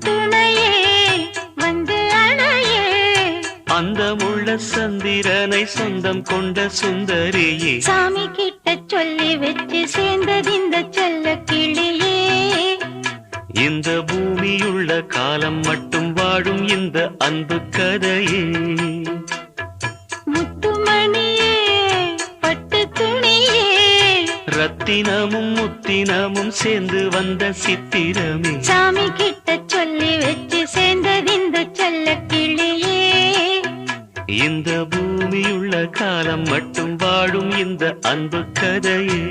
துணையே வந்து அணையே அந்த முள்ள சந்திரனை சொந்தம் கொண்ட சுந்தரியே சாமி கிட்ட சொல்லி வச்சு சேர்ந்தது இந்த செல்ல கிளியே இந்த பூமியுள்ள காலம் மட்டும் வாழும் இந்த அன்பு கதையே முத்துமணியே பட்டு துணியே ரத்தினமும் முத்தினமும் சேர்ந்து வந்த சித்திரமே சாமி கிட்ட சொல்லி வச்சு சேர்ந்தது இந்த செல்ல கிளியே இந்த பூமியுள்ள காலம் மட்டும் வாழும் இந்த அன்பு கதையே